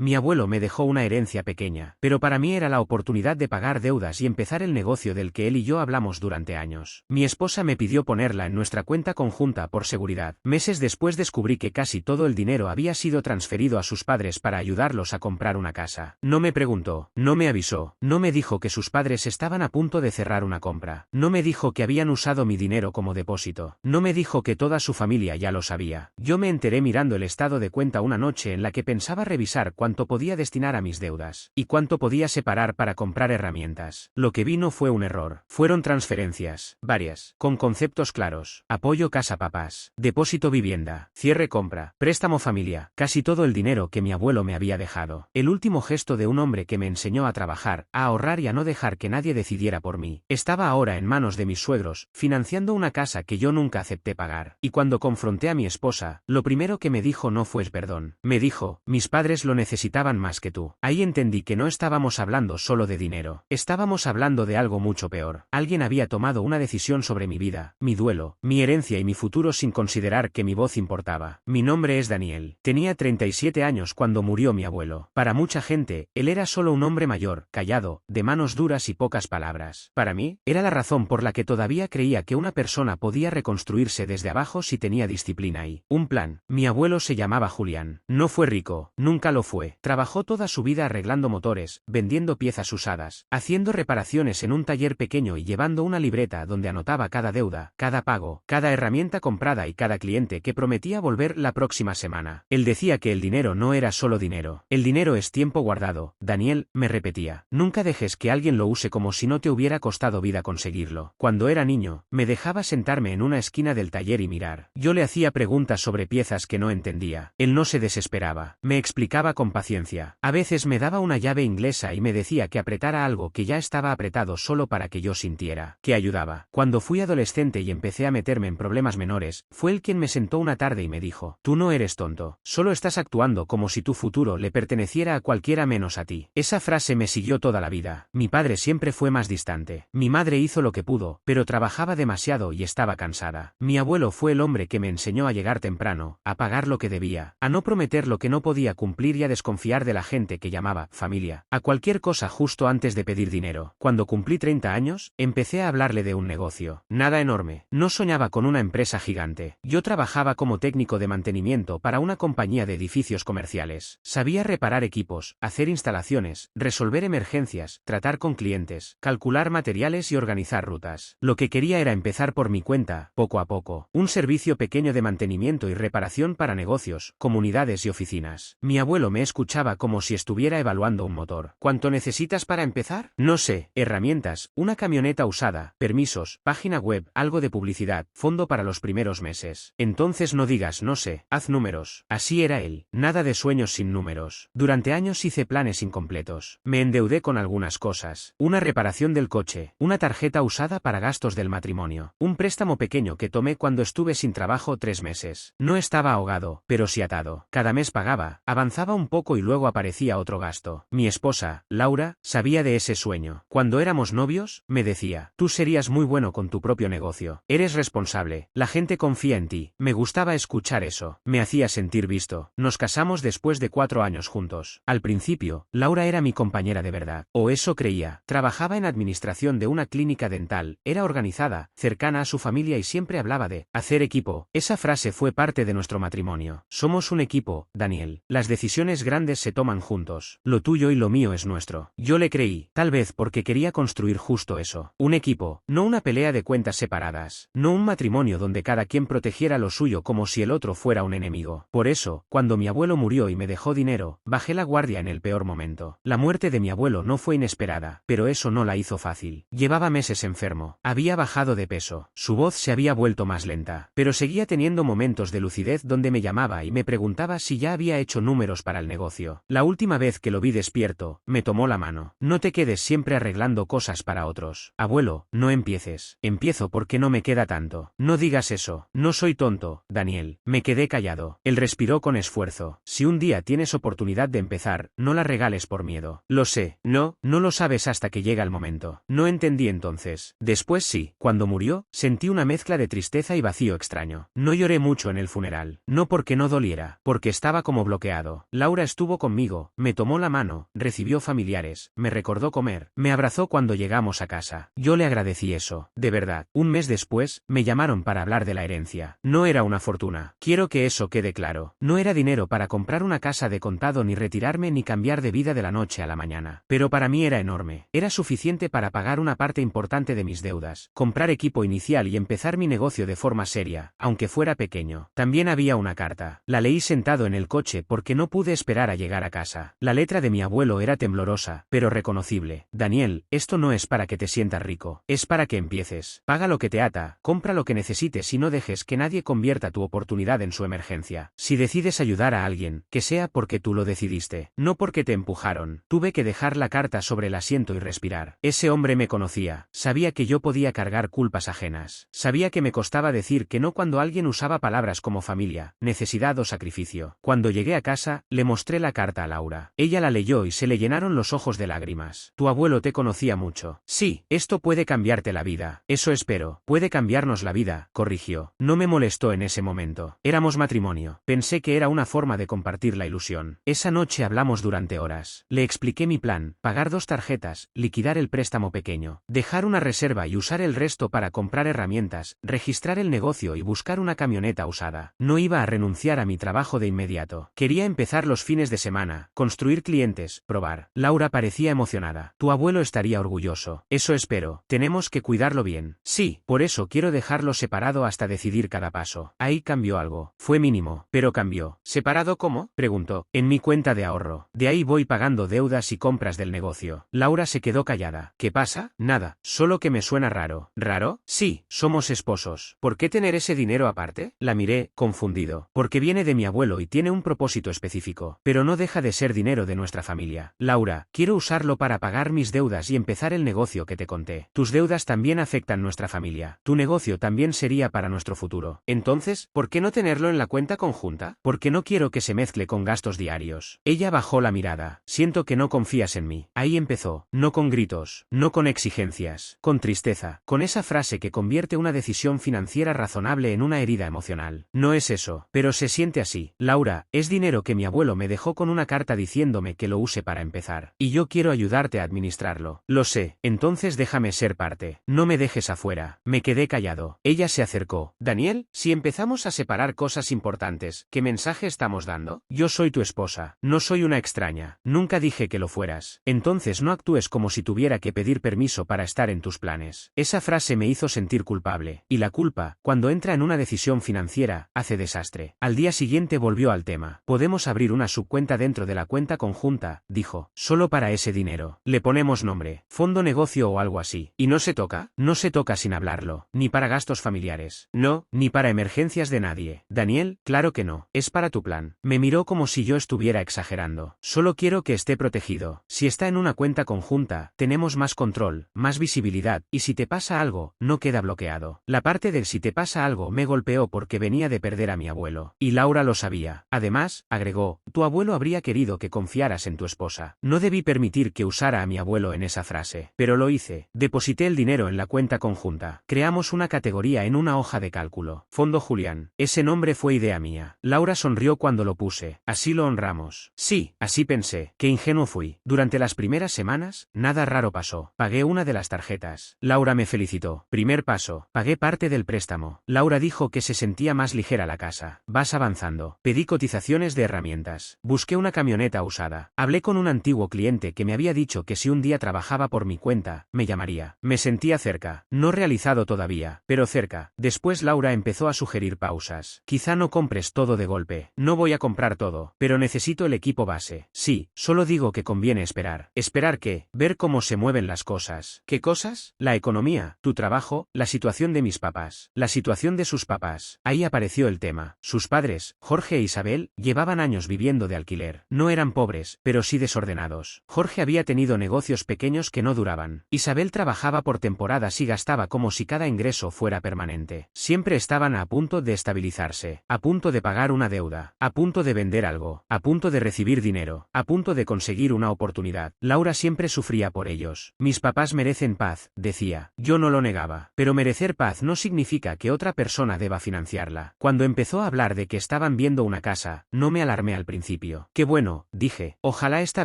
Mi abuelo me dejó una herencia pequeña, pero para mí era la oportunidad de pagar deudas y empezar el negocio del que él y yo hablamos durante años. Mi esposa me pidió ponerla en nuestra cuenta conjunta por seguridad. Meses después descubrí que casi todo el dinero había sido transferido a sus padres para ayudarlos a comprar una casa. No me preguntó, no me avisó, no me dijo que sus padres estaban a punto de cerrar una compra. No me dijo que habían usado mi dinero como depósito. No me dijo que toda su familia ya lo sabía. Yo me enteré mirando el estado de cuenta una noche en la que pensaba revisar cuánto podía destinar a mis deudas y cuánto podía separar para comprar herramientas. Lo que vi no fue un error. Fueron transferencias, varias, con conceptos claros. Apoyo casa papás, depósito vivienda, cierre compra, préstamo familia, casi todo el dinero que mi abuelo me había dejado. El último gesto de un hombre que me enseñó a trabajar, a ahorrar y a no dejar que nadie decidiera por mí. Estaba ahora en manos de mis suegros, financiando una casa que yo nunca acepté pagar. Y cuando confronté a mi esposa, lo primero que me dijo no fue perdón. Me dijo, mis padres lo necesitaban más que tú. Ahí entendí que no estábamos hablando solo de dinero. Estábamos hablando de algo mucho peor. Alguien había tomado una decisión sobre mi vida, mi duelo, mi herencia y mi futuro sin considerar que mi voz importaba. Mi nombre es Daniel. Tenía 37 años cuando murió mi abuelo. Para mucha gente, él era solo un hombre mayor, callado, de manos duras y pocas palabras. Para mí, era la razón por la que todavía creía que una persona podía reconstruirse desde abajo si tenía disciplina y un plan. Mi abuelo se llamaba Julián. No fue rico, nunca lo fue. Trabajó toda su vida arreglando motores, vendiendo piezas usadas, haciendo reparaciones en un taller pequeño y llevando una libreta donde anotaba cada deuda, cada pago, cada herramienta comprada y cada cliente que prometía volver la próxima semana. Él decía que el dinero no era solo dinero. El dinero es tiempo guardado. Daniel, me repetía, nunca dejes que alguien lo use como si no te hubiera costado vida conseguirlo. Cuando era niño, me dejaba sentarme en una esquina del taller y mirar. Yo le hacía preguntas sobre piezas que no entendía. Él no se desesperaba. Me explicaba con paciencia. A veces me daba una llave inglesa y me decía que apretara algo que ya estaba apretado solo para que yo sintiera que ayudaba. Cuando fui adolescente y empecé a meterme en problemas menores, fue él quien me sentó una tarde y me dijo, tú no eres tonto, solo estás actuando como si tu futuro le perteneciera a cualquiera menos a ti. Esa frase me siguió toda la vida. Mi padre siempre fue más distante. Mi madre hizo lo que pudo, pero trabajaba demasiado y estaba cansada. Mi abuelo fue el hombre que me enseñó a llegar temprano, a pagar lo que debía, a no prometer lo que no podía cumplir y a desconfiar de la gente que llamaba familia a cualquier cosa justo antes de pedir dinero. Cuando cumplí 30 años, empecé a hablarle de un negocio. Nada enorme. No soñaba con una empresa gigante. Yo trabajaba como técnico de mantenimiento para una compañía de edificios comerciales. Sabía reparar equipos, hacer instalaciones, resolver emergencias, tratar con clientes, calcular materiales y organizar rutas. Lo que quería era empezar por mi cuenta, poco a poco. Un servicio pequeño de mantenimiento y reparación para negocios, comunidades y oficinas. Mi abuelo me escuchaba como si estuviera evaluando un motor. ¿Cuánto necesitas para empezar? No sé, herramientas, una camioneta usada, permisos, página web, algo de publicidad, fondo para los primeros meses. Entonces no digas no sé, haz números. Así era él. Nada de sueños sin números. Durante años hice planes incompletos. Me endeudé con algunas cosas. Una reparación del coche, una tarjeta usada para gastos del matrimonio, un préstamo pequeño que tomé cuando estuve sin trabajo 3 meses. No estaba ahogado, pero sí atado. Cada mes pagaba, avanzaba un poco y luego aparecía otro gasto. Mi esposa, Laura, sabía de ese sueño. Cuando éramos novios, me decía, tú serías muy bueno con tu propio negocio. Eres responsable, la gente confía en ti. Me gustaba escuchar eso. Me hacía sentir visto. Nos casamos después de 4 años juntos. Al principio, Laura era mi compañera de verdad. O eso creía. Trabajaba en administración de una clínica dental, era organizada, cercana a su familia y siempre hablaba de hacer equipo. Esa frase fue parte de nuestro matrimonio. Somos un equipo, Daniel. Las decisiones grandes se toman juntos. Lo tuyo y lo mío es nuestro. Yo le creí, tal vez porque quería construir justo eso. Un equipo, no una pelea de cuentas separadas. No un matrimonio donde cada quien protegiera lo suyo como si el otro fuera un enemigo. Por eso, cuando mi abuelo murió y me dejó dinero, bajé la guardia en el peor momento. La muerte de mi abuelo no fue inesperada, pero eso no la hizo fácil. Llevaba meses enfermo. Había bajado de peso. Su voz se había vuelto más lenta. Pero seguía teniendo momentos de lucidez donde me llamaba y me preguntaba si ya había hecho números para el negocio. La última vez que lo vi despierto, me tomó la mano. No te quedes siempre arreglando cosas para otros. Abuelo, no empieces. Empiezo porque no me queda tanto. No digas eso. No soy tonto, Daniel. Me quedé callado. Él respiró con esfuerzo. Si un día tienes oportunidad de empezar, no la regales por miedo. Lo sé. No lo sabes hasta que llega el momento. No entendí entonces. Después sí. Cuando murió, sentí una mezcla de tristeza y vacío extraño. No lloré mucho en el funeral. No porque no doliera, porque estaba como bloqueado. Laura estuvo conmigo, me tomó la mano, recibió familiares, me recordó comer, me abrazó cuando llegamos a casa. Yo le agradecí eso, de verdad. Un mes después, me llamaron para hablar de la herencia. No era una fortuna. Quiero que eso quede claro. No era dinero para comprar una casa de contado ni retirarme ni cambiar de vida de la noche a la mañana. Pero para mí era enorme. Era suficiente para pagar una parte importante de mis deudas, comprar equipo inicial y empezar mi negocio de forma seria, aunque fuera pequeño. También había una carta. La leí sentado en el coche porque no pude esperar a llegar a casa. La letra de mi abuelo era temblorosa, pero reconocible. Daniel, esto no es para que te sientas rico. Es para que empieces. Paga lo que te ata, compra lo que necesites y no dejes que nadie convierta tu oportunidad en su emergencia. Si decides ayudar a alguien, que sea porque tú lo decidiste, no porque te empujaron. Tuve que dejar la carta sobre el asiento y respirar. Ese hombre me conocía, sabía que yo podía cargar culpas ajenas. Sabía que me costaba decir que no cuando alguien usaba palabras como familia, necesidad o sacrificio. Cuando llegué a casa, le mostré la carta a Laura. Ella la leyó y se le llenaron los ojos de lágrimas. Tu abuelo te conocía mucho. Sí, esto puede cambiarte la vida. Eso espero. Puede cambiarnos la vida, corrigió. No me molestó en ese momento. Éramos matrimonio. Pensé que era una forma de compartir la ilusión. Esa noche hablamos durante horas. Le expliqué mi plan: pagar 2 tarjetas, liquidar el préstamo pequeño, dejar una reserva y usar el resto para comprar herramientas, registrar el negocio y buscar una camioneta usada. No iba a renunciar a mi trabajo de inmediato. Quería empezar los fines de semana, construir clientes, probar. Laura parecía emocionada. Tu abuelo estaría orgulloso. Eso espero. Tenemos que cuidarlo bien. Sí, por eso quiero dejarlo separado hasta decidir cada paso. Ahí cambió algo. Fue mínimo, pero cambió. ¿Separado cómo?, preguntó. En mi cuenta de ahorro. De ahí voy pagando deudas y compras del negocio. Laura se quedó callada. ¿Qué pasa? Nada, solo que me suena raro. ¿Raro? Sí, somos esposos. ¿Por qué tener ese dinero aparte? La miré, confundido. Porque viene de mi abuelo y tiene un propósito específico. Pero no deja de ser dinero de nuestra familia. Laura, quiero usarlo para pagar mis deudas y empezar el negocio que te conté. Tus deudas también afectan nuestra familia. Tu negocio también sería para nuestro futuro. Entonces, ¿por qué no tenerlo en la cuenta conjunta? Porque no quiero que se mezcle con gastos diarios. Ella bajó la mirada. Siento que no confías en mí. Ahí empezó. No con gritos, no con exigencias, con tristeza, con esa frase que convierte una decisión financiera razonable en una herida emocional. No es eso, pero se siente así. Laura, es dinero que mi abuelo me dejó con una carta diciéndome que lo use para empezar. Y yo quiero ayudarte a administrarlo. Lo sé, entonces déjame ser parte. No me dejes afuera. Me quedé callado. Ella se acercó. Daniel, si empezamos a separar cosas importantes, ¿qué mensaje estamos dando? Yo soy tu esposa, no soy una extraña. Nunca dije que lo fueras. Entonces no actúes como si tuviera que pedir permiso para estar en tus planes. Esa frase me hizo sentir culpable. Y la culpa, cuando entra en una decisión financiera, hace desastre. Al día siguiente volvió al tema. Podemos abrir una subcuenta dentro de la cuenta conjunta, dijo. Solo para ese dinero. Le ponemos nombre, fondo negocio o algo así. ¿Y no se toca? No se toca sin hablarlo. Ni para gastos familiares. No, ni para emergencias de nadie. Daniel, claro que no. Es para tu plan. Me miró como si yo estuviera exagerando. Solo quiero que esté protegido. Si está en una cuenta conjunta, tenemos más control, más visibilidad, y si te pasa algo, no queda bloqueado. La parte del si te pasa algo me golpeó porque venía de perder a mi abuelo. Y Laura lo sabía. Además, agregó, tu abuelo habría querido que confiaras en tu esposa. No debí permitir que usara a mi abuelo en esa frase. Pero lo hice. Deposité el dinero en la cuenta conjunta. Creamos una categoría en una hoja de cálculo. Fondo Julián. Ese nombre fue idea mía. Laura sonrió cuando lo puse. Así lo honramos. Sí, así pensé. Qué ingenuo fui. Durante las primeras semanas, nada raro pasó. Pagué una de las tarjetas. Laura me felicitó. Primer paso. Pagué parte del préstamo. Laura dijo que se sentía más ligera la casa. Vas avanzando. Pedí cotizaciones de herramientas. Busqué una camioneta usada. Hablé con un antiguo cliente que me había dicho que si un día trabajaba por mi cuenta, me llamaría. Me sentía cerca. No realizado todavía, pero cerca. Después Laura empezó a sugerir pausas. Quizá no compres todo de golpe. No voy a comprar todo, pero necesito el equipo base. Sí, solo digo que conviene esperar. ¿Esperar qué? Ver cómo se mueven las cosas. ¿Qué cosas? La economía, tu trabajo, la situación de mis papás, la situación de sus papás. Ahí apareció el tema. Sus padres, Jorge e Isabel, llevaban años viviendo de alquiler. No eran pobres, pero sí desordenados. Jorge había tenido negocios pequeños que no duraban. Isabel trabajaba por temporadas y gastaba como si cada ingreso fuera permanente. Siempre estaban a punto de estabilizarse, a punto de pagar una deuda, a punto de vender algo, a punto de recibir dinero, a punto de conseguir una oportunidad. Laura siempre sufría por ellos. Mis papás merecen paz, decía. Yo no lo negaba. Pero merecer paz no significa que otra persona deba financiarla. Cuando empezó a hablar de que estaban viendo una casa, no me alarmé al principio. principio. Qué bueno, dije. Ojalá esta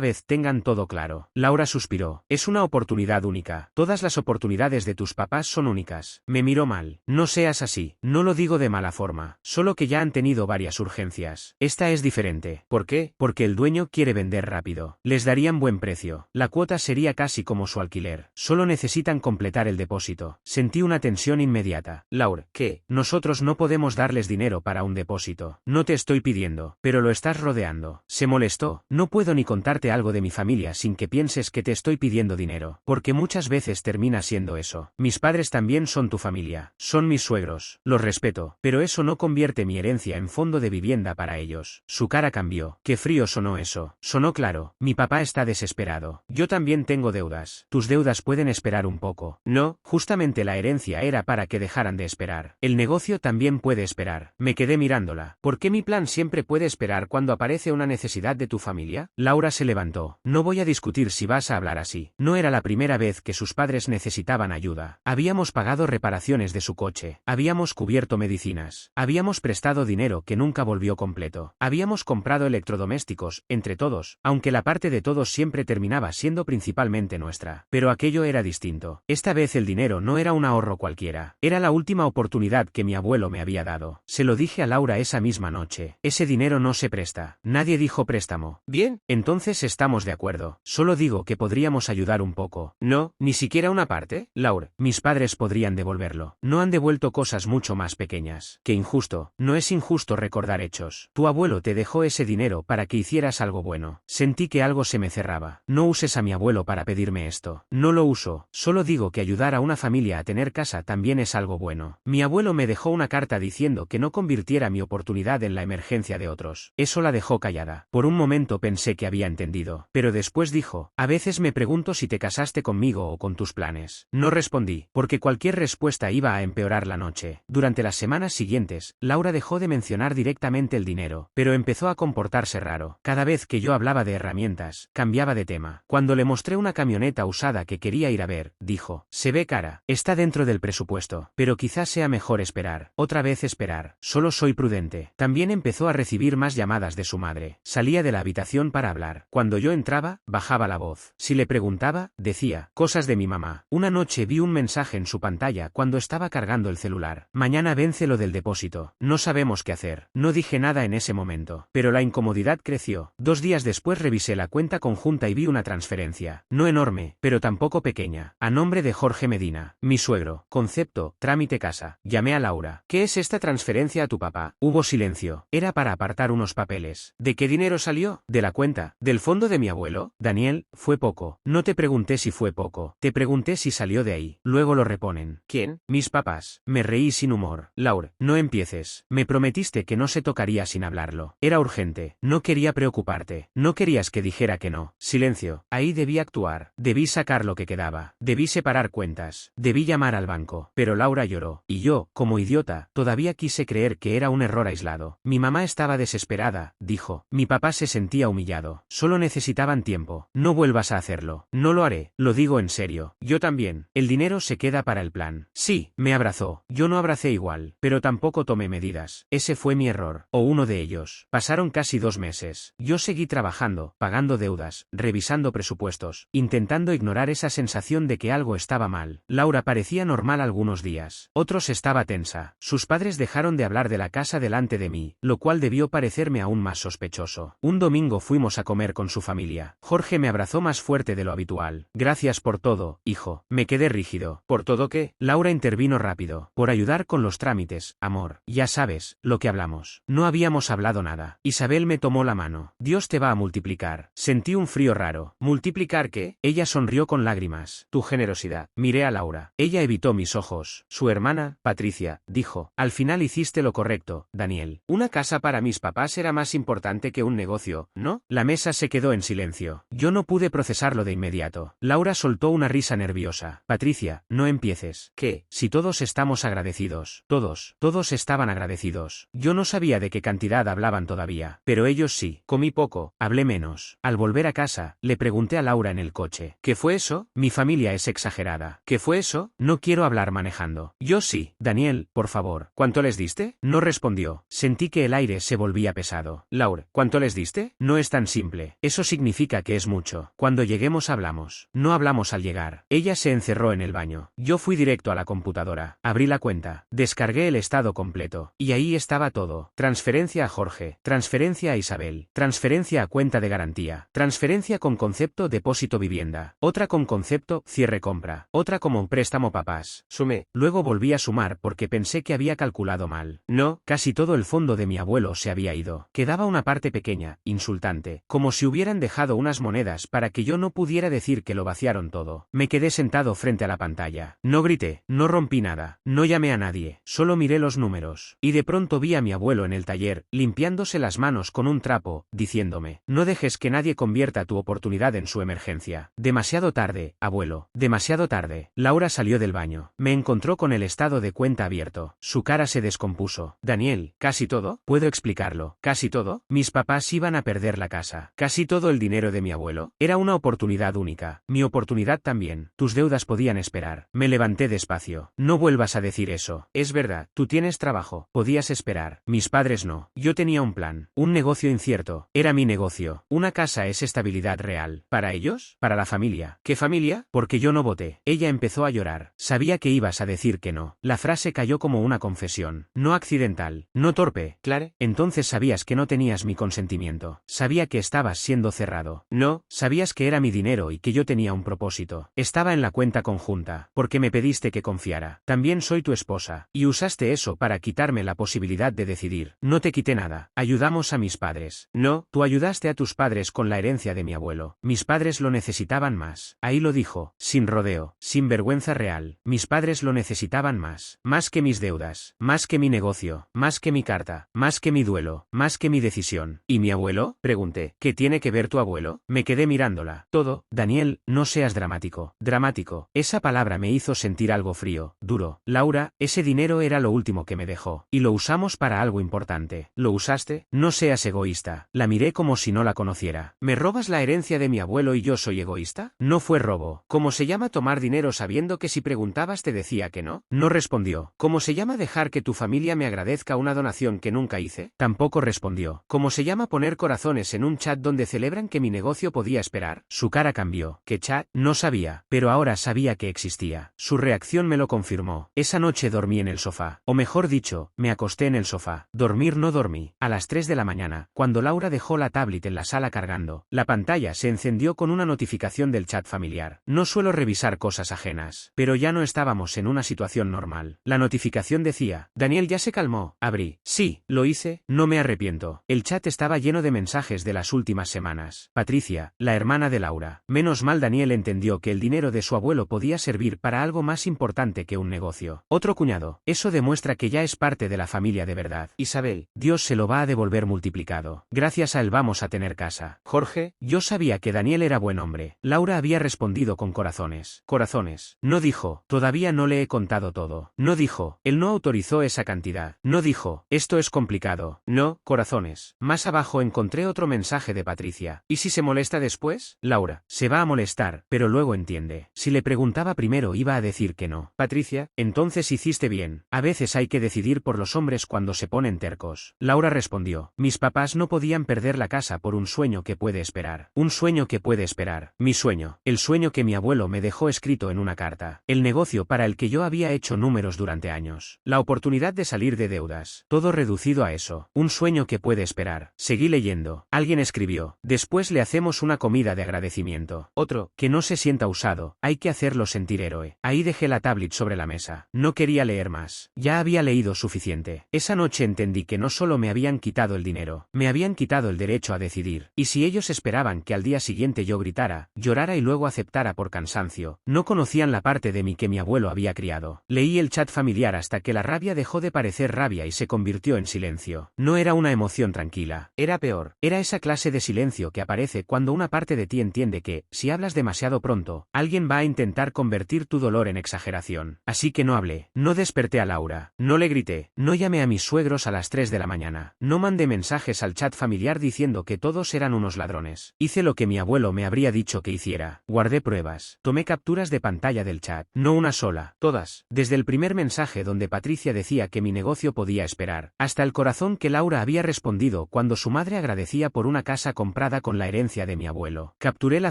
vez tengan todo claro. Laura suspiró. Es una oportunidad única. Todas las oportunidades de tus papás son únicas. Me miró mal. No seas así. No lo digo de mala forma. Solo que ya han tenido varias urgencias. Esta es diferente. ¿Por qué? Porque el dueño quiere vender rápido. Les darían buen precio. La cuota sería casi como su alquiler. Solo necesitan completar el depósito. Sentí una tensión inmediata. Laura, ¿qué? Nosotros no podemos darles dinero para un depósito. No te estoy pidiendo, pero lo estás rodeando. Se molestó. No puedo ni contarte algo de mi familia sin que pienses que te estoy pidiendo dinero, porque muchas veces termina siendo eso. Mis padres también son tu familia. Son mis suegros. Los respeto, pero eso no convierte mi herencia en fondo de vivienda para ellos. Su cara cambió. Qué frío sonó eso. Sonó claro. Mi papá está desesperado. Yo también tengo deudas. Tus deudas pueden esperar un poco. No, justamente la herencia era para que dejaran de esperar. El negocio también puede esperar. Me quedé mirándola. ¿Por qué mi plan siempre puede esperar cuando aparece una necesidad de tu familia? Laura se levantó. No voy a discutir si vas a hablar así. No era la primera vez que sus padres necesitaban ayuda. Habíamos pagado reparaciones de su coche. Habíamos cubierto medicinas. Habíamos prestado dinero que nunca volvió completo. Habíamos comprado electrodomésticos, entre todos, aunque la parte de todos siempre terminaba siendo principalmente nuestra. Pero aquello era distinto. Esta vez el dinero no era un ahorro cualquiera. Era la última oportunidad que mi abuelo me había dado. Se lo dije a Laura esa misma noche. Ese dinero no se presta. Nadie dijo préstamo. Bien, entonces estamos de acuerdo. Solo digo que podríamos ayudar un poco. No, ni siquiera una parte. Laura, mis padres podrían devolverlo. No han devuelto cosas mucho más pequeñas. Qué injusto. No es injusto recordar hechos. Tu abuelo te dejó ese dinero para que hicieras algo bueno. Sentí que algo se me cerraba. No uses a mi abuelo para pedirme esto. No lo uso. Solo digo que ayudar a una familia a tener casa también es algo bueno. Mi abuelo me dejó una carta diciendo que no convirtiera mi oportunidad en la emergencia de otros. Eso la dejó callada. Por un momento pensé que había entendido. Pero después dijo, a veces me pregunto si te casaste conmigo o con tus planes. No respondí, porque cualquier respuesta iba a empeorar la noche. Durante las semanas siguientes, Laura dejó de mencionar directamente el dinero, pero empezó a comportarse raro. Cada vez que yo hablaba de herramientas, cambiaba de tema. Cuando le mostré una camioneta usada que quería ir a ver, dijo, se ve cara, está dentro del presupuesto, pero quizás sea mejor esperar. Otra vez esperar. Solo soy prudente. También empezó a recibir más llamadas de su madre. Salía de la habitación para hablar. Cuando yo entraba, bajaba la voz. Si le preguntaba, decía, cosas de mi mamá. Una noche vi un mensaje en su pantalla cuando estaba cargando el celular. Mañana vence lo del depósito. No sabemos qué hacer. No dije nada en ese momento. Pero la incomodidad creció. 2 días después revisé la cuenta conjunta y vi una transferencia. No enorme, pero tampoco pequeña. A nombre de Jorge Medina, mi suegro. Concepto, trámite casa. Llamé a Laura. ¿Qué es esta transferencia a tu papá? Hubo silencio. Era para apartar unos papeles. ¿De qué dinero salió? ¿De la cuenta? ¿Del fondo de mi abuelo? Daniel, fue poco. No te pregunté si fue poco. Te pregunté si salió de ahí. Luego lo reponen. ¿Quién? Mis papás. Me reí sin humor. Laura, no empieces. Me prometiste que no se tocaría sin hablarlo. Era urgente. No quería preocuparte. No querías que dijera que no. Silencio. Ahí debí actuar. Debí sacar lo que quedaba. Debí separar cuentas. Debí llamar al banco. Pero Laura lloró. Y yo, como idiota, todavía quise creer que era un error aislado. Mi mamá estaba desesperada, dijo. Mi papá se sentía humillado. Solo necesitaban tiempo. No vuelvas a hacerlo. No lo haré. Lo digo en serio. Yo también. El dinero se queda para el plan. Sí, me abrazó. Yo no abracé igual, pero tampoco tomé medidas. Ese fue mi error. O uno de ellos. Pasaron casi 2 meses. Yo seguí trabajando, pagando deudas, revisando presupuestos, intentando ignorar esa sensación de que algo estaba mal. Laura parecía normal algunos días. Otros estaba tensa. Sus padres dejaron de hablar de la casa delante de mí, lo cual debió parecerme aún más sospechoso. Un domingo fuimos a comer con su familia. Jorge me abrazó más fuerte de lo habitual. Gracias por todo, hijo. Me quedé rígido. ¿Por todo qué? Laura intervino rápido. Por ayudar con los trámites, amor. Ya sabes, lo que hablamos. No habíamos hablado nada. Isabel me tomó la mano. Dios te va a multiplicar. Sentí un frío raro. ¿Multiplicar qué? Ella sonrió con lágrimas. Tu generosidad. Miré a Laura. Ella evitó mis ojos. Su hermana, Patricia, dijo. Al final hiciste lo correcto, Daniel. Una casa para mis papás era más importante que un negocio, ¿no? La mesa se quedó en silencio. Yo no pude procesarlo de inmediato. Laura soltó una risa nerviosa. Patricia, no empieces. ¿Qué? Si todos estamos agradecidos. Todos estaban agradecidos. Yo no sabía de qué cantidad hablaban todavía, pero ellos sí. Comí poco, hablé menos. Al volver a casa, le pregunté a Laura en el coche. ¿Qué fue eso? Mi familia es exagerada. ¿Qué fue eso? No quiero hablar manejando. Yo sí. Daniel, por favor. ¿Cuánto les diste? No respondió. Sentí que el aire se volvía pesado. Laura, ¿cuánto les diste? No es tan simple. Eso significa que es mucho. Cuando lleguemos hablamos. No hablamos al llegar. Ella se encerró en el baño. Yo fui directo a la computadora. Abrí la cuenta. Descargué el estado completo. Y ahí estaba todo. Transferencia a Jorge. Transferencia a Isabel. Transferencia a cuenta de garantía. Transferencia con concepto depósito vivienda. Otra con concepto cierre compra. Otra como préstamo papás. Sumé. Luego volví a sumar porque pensé que había calculado mal. No, casi todo el fondo de mi abuelo se había ido. Quedaba una parte pequeña, insultante, como si hubieran dejado unas monedas para que yo no pudiera decir que lo vaciaron todo. Me quedé sentado frente a la pantalla. No grité, no rompí nada, no llamé a nadie, solo miré los números. Y de pronto vi a mi abuelo en el taller, limpiándose las manos con un trapo, diciéndome: no dejes que nadie convierta tu oportunidad en su emergencia. Demasiado tarde, abuelo, demasiado tarde. Laura salió del baño. Me encontró con el estado de cuenta abierto. Su cara se descompuso. Daniel, ¿casi todo? ¿Puedo explicarlo? ¿Casi todo? Mis papás iban a perder la casa. ¿Casi todo el dinero de mi abuelo? Era una oportunidad única. Mi oportunidad también. Tus deudas podían esperar. Me levanté despacio. No vuelvas a decir eso. Es verdad, tú tienes trabajo. Podías esperar. Mis padres no. Yo tenía un plan. Un negocio incierto. Era mi negocio. Una casa es estabilidad real. ¿Para ellos? ¿Para la familia? ¿Qué familia? Porque yo no voté. Ella empezó a llorar. Sabía que ibas a decir que no. La frase cayó como una confesión. No accidental. No torpe. Clare. Entonces sabías que no tenías mi consentimiento. Sabía que estabas siendo cerrado. No, sabías que era mi dinero y que yo tenía un propósito. Estaba en la cuenta conjunta. Porque me pediste que confiara. También soy tu esposa. Y usaste eso para quitarme la posibilidad de decidir. No te quité nada. Ayudamos a mis padres. No, tú ayudaste a tus padres con la herencia de mi abuelo. Mis padres lo necesitaban más. Ahí lo dijo, sin rodeo, sin vergüenza real. Mis padres lo necesitaban más. Más que mis deudas. Más que mi negocio. Más que mi carta. Más que mi duelo. Más que mi decisión. ¿Y mi abuelo? Pregunté. ¿Qué tiene que ver tu abuelo? Me quedé mirándola. Todo. Daniel, no seas dramático. Dramático. Esa palabra me hizo sentir algo frío, duro. Laura, ese dinero era lo último que me dejó. Y lo usamos para algo importante. ¿Lo usaste? No seas egoísta. La miré como si no la conociera. ¿Me robas la herencia de mi abuelo y yo soy egoísta? No fue robo. ¿Cómo se llama tomar dinero sabiendo que si preguntabas te decía que no? No respondió. ¿Cómo se llama dejar que tu familia me agradezca una donación que nunca hice? Tampoco respondió. ¿Cómo se llama poner corazones en un chat donde celebran que mi negocio podía esperar? Su cara cambió. ¿Qué chat? No sabía, pero ahora sabía que existía. Su reacción me lo confirmó. Esa noche dormí en el sofá. O mejor dicho, me acosté en el sofá. Dormir no dormí. A las 3 de la mañana, cuando Laura dejó la tablet en la sala cargando, la pantalla se encendió con una notificación del chat familiar. No suelo revisar cosas ajenas, pero ya no estábamos en una situación normal. La notificación decía: Daniel ya se calmó. Abrí. Sí, lo hice, no me arrepiento. El chat estaba lleno de mensajes de las últimas semanas. Patricia, la hermana de Laura. Menos mal Daniel entendió que el dinero de su abuelo podía servir para algo más importante que un negocio. Otro cuñado. Eso demuestra que ya es parte de la familia de verdad. Isabel, Dios se lo va a devolver multiplicado. Gracias a él vamos a tener casa. Jorge, yo sabía que Daniel era buen hombre. Laura había respondido con corazones. Corazones. No dijo, todavía no le he contado todo. No dijo, él no autorizó esa cantidad. No dijo, esto es complicado. No, corazones. Más abajo encontré otro mensaje de Patricia. ¿Y si se molesta después? Laura, se va a molestar, pero luego entiende. Si le preguntaba primero iba a decir que no. Patricia, entonces hiciste bien. A veces hay que decidir por los hombres cuando se ponen tercos. Laura respondió, mis papás no podían perder la casa por un sueño que puede esperar. Un sueño que puede esperar. Mi sueño. El sueño que mi abuelo me dejó escrito en una carta. El negocio para el que yo había hecho números durante años. La oportunidad de salir de deudas. Todo reducido a eso. Un sueño que puede esperar. Seguí leyendo. Alguien escribió, después le hacemos una comida de agradecimiento. Otro, que no se sienta usado. Hay que hacerlo sentir héroe. Ahí dejé la tablet sobre la mesa. No quería leer más. Ya había leído suficiente. Esa noche entendí que no solo me habían quitado el dinero, me habían quitado el derecho a decidir. Y si ellos esperaban que al día siguiente yo gritara, llorara y luego aceptara por cansancio, no conocían la parte de mí que mi abuelo había criado. Leí el chat familiar hasta que la rabia dejó de parecer rabia y se convirtió en silencio. No era una emoción tranquila. Era peor. Era esa clase de silencio que aparece cuando una parte de ti entiende que, si hablas demasiado pronto, alguien va a intentar convertir tu dolor en exageración. Así que no hablé. No desperté a Laura. No le grité. No llamé a mis suegros a las 3 de la mañana. No mandé mensajes al chat familiar diciendo que todos eran unos ladrones. Hice lo que mi abuelo me habría dicho que hiciera. Guardé pruebas. Tomé capturas de pantalla del chat. No una sola. Todas. Desde el primer mensaje donde Patricia decía que mi negocio podía esperar, hasta el corazón que Laura había respondido cuando su madre agradecía por una casa comprada con la herencia de mi abuelo. Capturé la